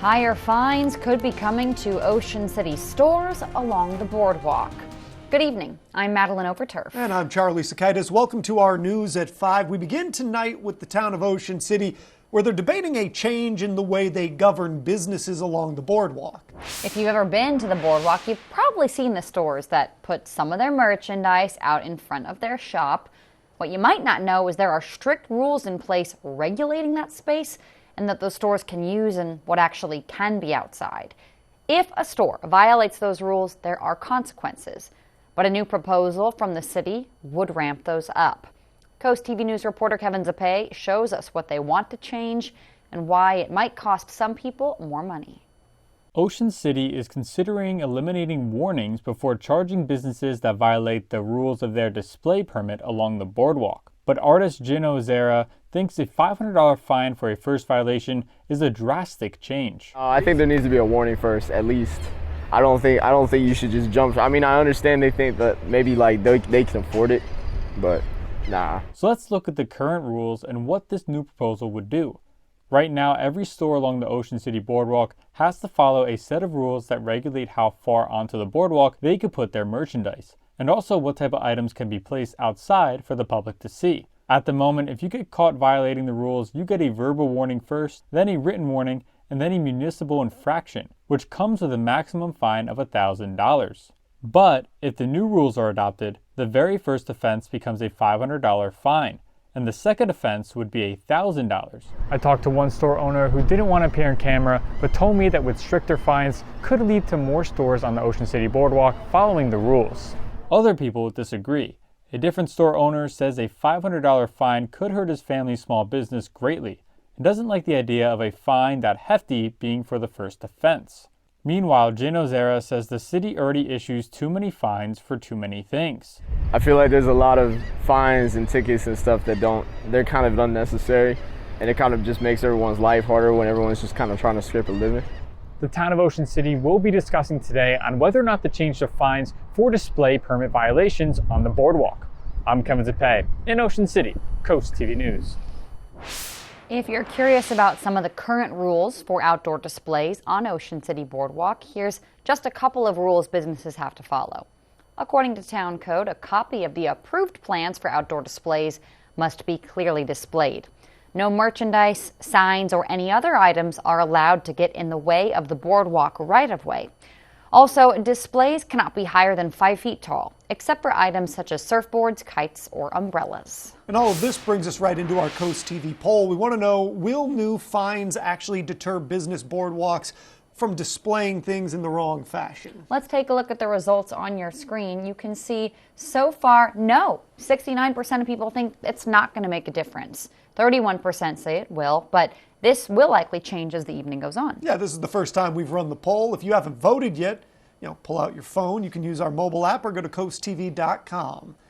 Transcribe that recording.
Higher fines could be coming to Ocean City stores along the boardwalk. Good evening. I'm Madeline Overturf. And I'm Charlie Sakaitis. Welcome to our News at 5. We begin tonight with the town of Ocean City, where they're debating a change in the way they govern businesses along the boardwalk. If you've ever been to the boardwalk, you've probably seen the stores that put some of their merchandise out in front of their shop. What you might not know is there are strict rules in place regulating that space and that those stores can use and what actually can be outside. If a store violates those rules, there are consequences. But a new proposal from the city would ramp those up. Coast TV News reporter Kevin Zappe shows us what they want to change and why it might cost some people more money. Ocean City is considering eliminating warnings before charging businesses that violate the rules of their display permit along the boardwalk. But artist Gino Zera thinks a $500 fine for a first violation is a drastic change. I think there needs to be a warning first, at least. I don't think you should just jump. I mean, I understand they think that maybe like they can afford it, but nah. So let's look at the current rules and what this new proposal would do. Right now, every store along the Ocean City boardwalk has to follow a set of rules that regulate how far onto the boardwalk they could put their merchandise, and also what type of items can be placed outside for the public to see. At the moment, if you get caught violating the rules, you get a verbal warning first, then a written warning, and then a municipal infraction, which comes with a maximum fine of $1,000. But if the new rules are adopted, the very first offense becomes a $500 fine, and the second offense would be $1,000. I talked to one store owner who didn't want to appear on camera, but told me that with stricter fines could lead to more stores on the Ocean City boardwalk following the rules. Other people disagree. A different store owner says a $500 fine could hurt his family's small business greatly and doesn't like the idea of a fine that hefty being for the first offense. Meanwhile, Gino Zera says the city already issues too many fines for too many things. I feel like there's a lot of fines and tickets and stuff that they're kind of unnecessary, and it kind of just makes everyone's life harder when everyone's just kind of trying to scrape a living. The town of Ocean City will be discussing today on whether or not to change the fines for display permit violations on the boardwalk. I'm Kevin Zappe in Ocean City, Coast TV News. If you're curious about some of the current rules for outdoor displays on Ocean City Boardwalk, here's just a couple of rules businesses have to follow. According to Town Code, a copy of the approved plans for outdoor displays must be clearly displayed. No merchandise, signs, or any other items are allowed to get in the way of the boardwalk right-of-way. Also, displays cannot be higher than 5 feet tall, except for items such as surfboards, kites, or umbrellas. And all of this brings us right into our Coast TV poll. We want to know, will new fines actually deter business boardwalks from displaying things in the wrong fashion? Let's take a look at the results on your screen. You can see so far, no. 69% of people think it's not going to make a difference. 31% say it will, but this will likely change as the evening goes on. Yeah, this is the first time we've run the poll. If you haven't voted yet, pull out your phone. You can use our mobile app or go to coasttv.com.